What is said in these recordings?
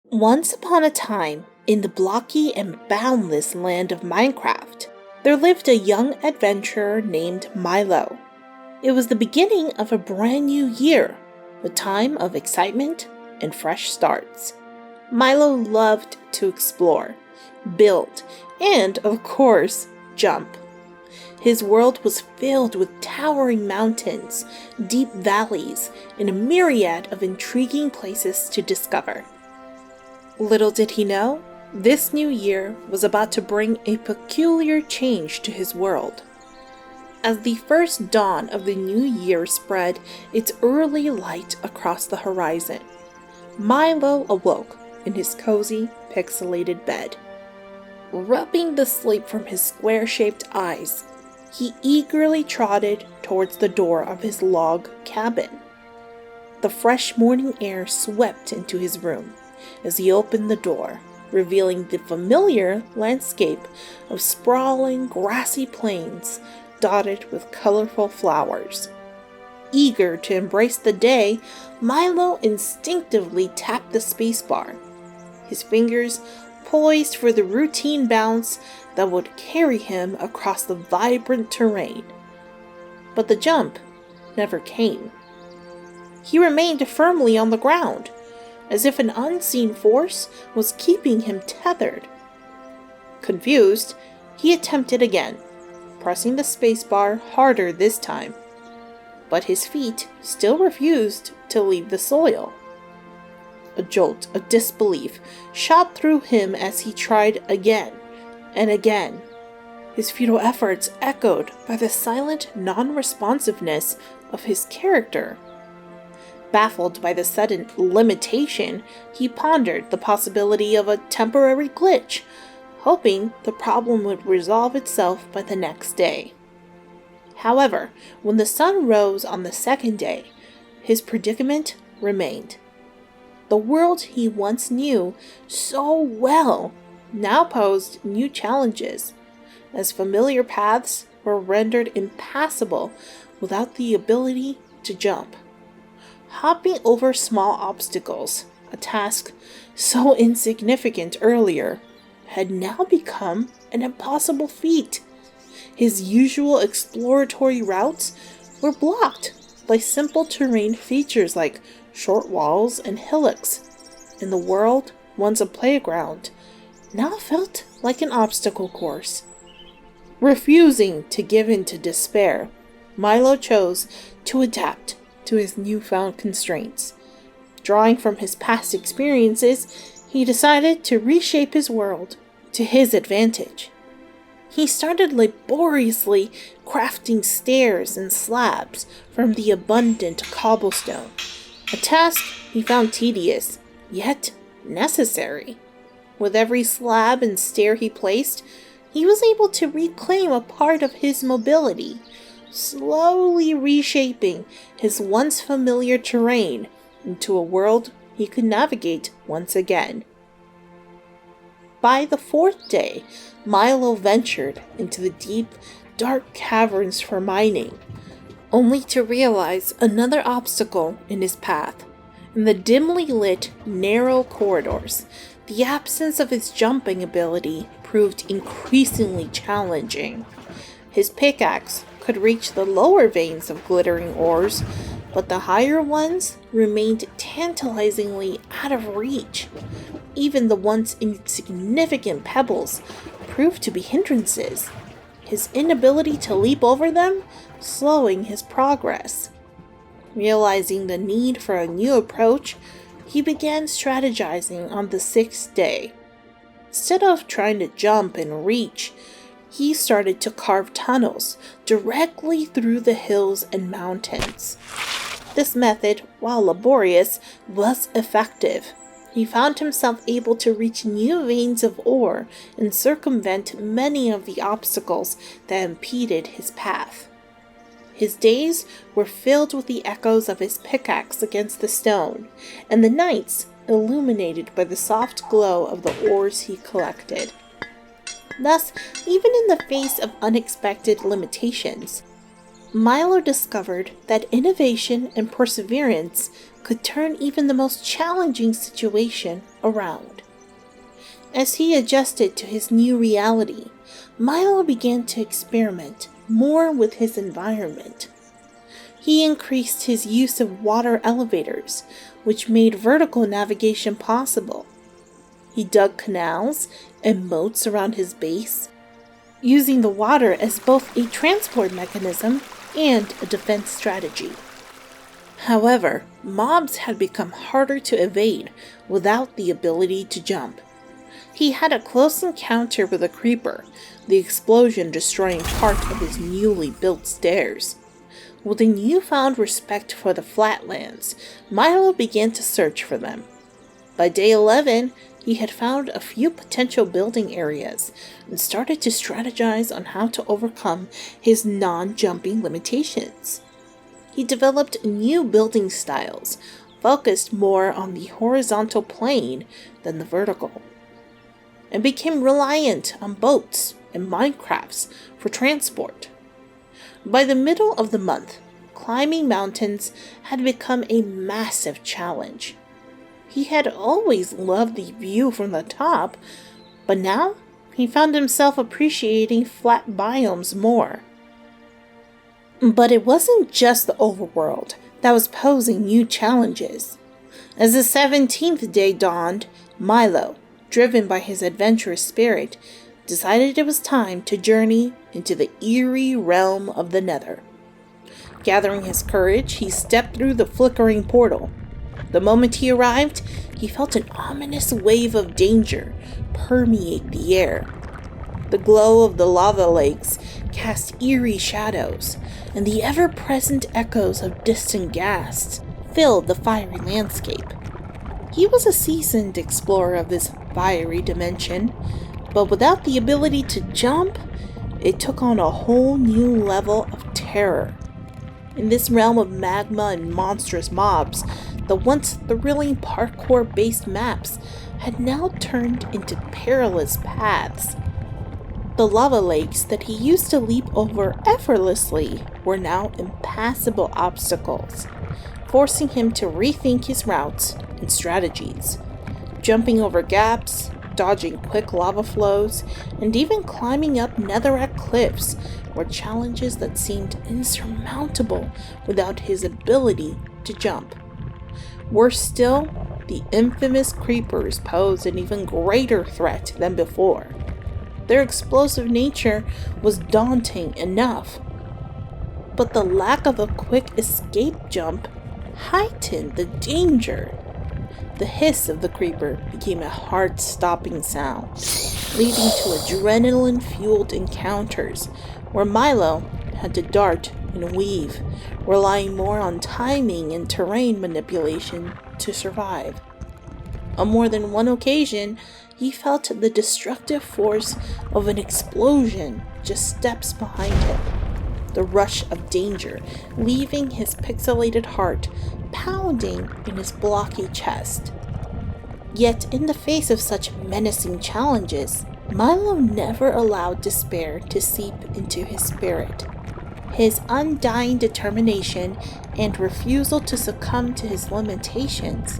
Once upon a time, in the blocky and boundless land of Minecraft, there lived a young adventurer named Milo. It was the beginning of a brand new year, a time of excitement and fresh starts. Milo loved to explore, build, and, of course, jump. His world was filled with towering mountains, deep valleys, and a myriad of intriguing places to discover. Little did he know, this new year was about to bring a peculiar change to his world. As the first dawn of the new year spread its early light across the horizon, Milo awoke in his cozy, pixelated bed. Rubbing the sleep from his square-shaped eyes, he eagerly trotted towards the door of his log cabin. The fresh morning air swept into his room as he opened the door, revealing the familiar landscape of sprawling, grassy plains dotted with colorful flowers. Eager to embrace the day, Milo instinctively tapped the spacebar, his fingers poised for the routine bounce that would carry him across the vibrant terrain. But the jump never came. He remained firmly on the ground, as if an unseen force was keeping him tethered. Confused, he attempted again, pressing the spacebar harder this time. But his feet still refused to leave the soil. A jolt of disbelief shot through him as he tried again and again, his futile efforts echoed by the silent non-responsiveness of his character. Baffled by the sudden limitation, he pondered the possibility of a temporary glitch, hoping the problem would resolve itself by the next day. However, when the sun rose on the second day, his predicament remained. The world he once knew so well now posed new challenges, as familiar paths were rendered impassable without the ability to jump. Hopping over small obstacles, a task so insignificant earlier, had now become an impossible feat. His usual exploratory routes were blocked by simple terrain features like short walls and hillocks, and the world, once a playground, now felt like an obstacle course. Refusing to give in to despair, Milo chose to adapt to his newfound constraints. Drawing from his past experiences, he decided to reshape his world to his advantage. He started laboriously crafting stairs and slabs from the abundant cobblestone, a task he found tedious, yet necessary. With every slab and stair he placed, he was able to reclaim a part of his mobility, slowly reshaping his once familiar terrain into a world he could navigate once again. By the fourth day, Milo ventured into the deep, dark caverns for mining, only to realize another obstacle in his path. In the dimly lit, narrow corridors, the absence of his jumping ability proved increasingly challenging. His pickaxe could reach the lower veins of glittering ores, but the higher ones remained tantalizingly out of reach. Even the once insignificant pebbles proved to be hindrances, his inability to leap over them slowing his progress. Realizing the need for a new approach, he began strategizing on the sixth day. Instead of trying to jump and reach, he started to carve tunnels directly through the hills and mountains. This method, while laborious, was effective. He found himself able to reach new veins of ore and circumvent many of the obstacles that impeded his path. His days were filled with the echoes of his pickaxe against the stone, and the nights illuminated by the soft glow of the ores he collected. Thus, even in the face of unexpected limitations, Milo discovered that innovation and perseverance could turn even the most challenging situation around. As he adjusted to his new reality, Milo began to experiment more with his environment. He increased his use of water elevators, which made vertical navigation possible. He dug canals and moats around his base, using the water as both a transport mechanism and a defense strategy. However, mobs had become harder to evade without the ability to jump. He had a close encounter with a creeper, the explosion destroying part of his newly built stairs. With a newfound respect for the flatlands, Milo began to search for them. By day 11, he had found a few potential building areas and started to strategize on how to overcome his non-jumping limitations. He developed new building styles, focused more on the horizontal plane than the vertical, and became reliant on boats and minecrafts for transport. By the middle of the month, climbing mountains had become a massive challenge. He had always loved the view from the top, but now he found himself appreciating flat biomes more. But it wasn't just the overworld that was posing new challenges. As the 17th day dawned, Milo, driven by his adventurous spirit, decided it was time to journey into the eerie realm of the Nether. Gathering his courage, he stepped through the flickering portal. The moment he arrived, he felt an ominous wave of danger permeate the air. The glow of the lava lakes cast eerie shadows, and the ever-present echoes of distant ghasts filled the fiery landscape. He was a seasoned explorer of this fiery dimension, but without the ability to jump, it took on a whole new level of terror. In this realm of magma and monstrous mobs, the once thrilling parkour-based maps had now turned into perilous paths. The lava lakes that he used to leap over effortlessly were now impassable obstacles, forcing him to rethink his routes and strategies. Jumping over gaps, dodging quick lava flows, and even climbing up netherrack cliffs were challenges that seemed insurmountable without his ability to jump. Worse still, the infamous creepers posed an even greater threat than before. Their explosive nature was daunting enough, but the lack of a quick escape jump heightened the danger. The hiss of the creeper became a heart-stopping sound, leading to adrenaline-fueled encounters where Milo had to dart and weave, relying more on timing and terrain manipulation to survive. On more than one occasion, he felt the destructive force of an explosion just steps behind him, the rush of danger leaving his pixelated heart pounding in his blocky chest. Yet in the face of such menacing challenges, Milo never allowed despair to seep into his spirit. His undying determination and refusal to succumb to his limitations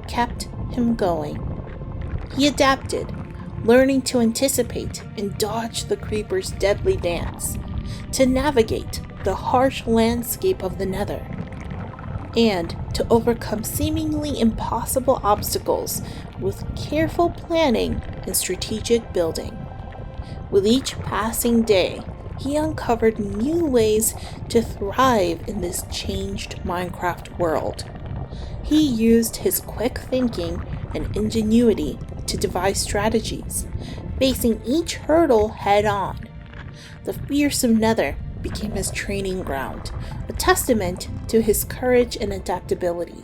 kept him going. He adapted, learning to anticipate and dodge the creeper's deadly dance, to navigate the harsh landscape of the Nether, and to overcome seemingly impossible obstacles with careful planning and strategic building. With each passing day, he uncovered new ways to thrive in this changed Minecraft world. He used his quick thinking and ingenuity to devise strategies, facing each hurdle head-on. The fearsome Nether became his training ground, a testament to his courage and adaptability.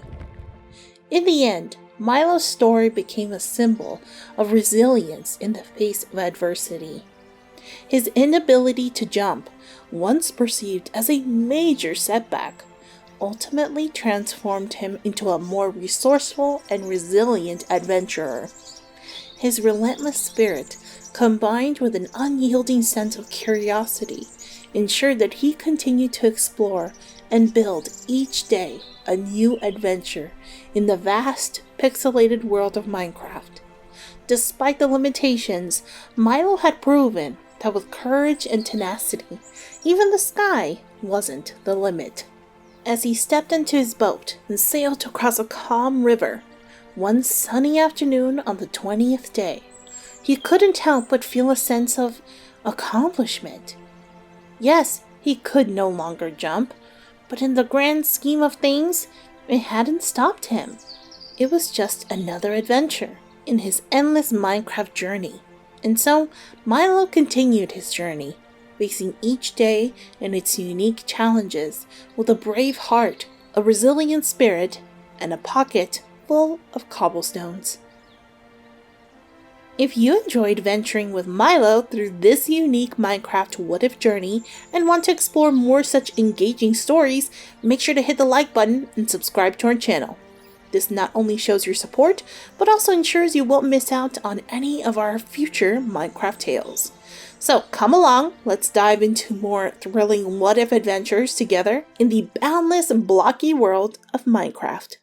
In the end, Milo's story became a symbol of resilience in the face of adversity. His inability to jump, once perceived as a major setback, ultimately transformed him into a more resourceful and resilient adventurer. His relentless spirit, combined with an unyielding sense of curiosity, ensured that he continued to explore and build each day a new adventure in the vast, pixelated world of Minecraft. Despite the limitations, Milo had proven that with courage and tenacity, even the sky wasn't the limit. As he stepped into his boat and sailed across a calm river, one sunny afternoon on the 20th day, he couldn't help but feel a sense of accomplishment. Yes, he could no longer jump, but in the grand scheme of things, it hadn't stopped him. It was just another adventure in his endless Minecraft journey. And so, Milo continued his journey, facing each day and its unique challenges with a brave heart, a resilient spirit, and a pocket full of cobblestones. If you enjoyed venturing with Milo through this unique Minecraft what-if journey and want to explore more such engaging stories, make sure to hit the like button and subscribe to our channel. This not only shows your support, but also ensures you won't miss out on any of our future Minecraft tales. So come along, let's dive into more thrilling what-if adventures together in the boundless and blocky world of Minecraft.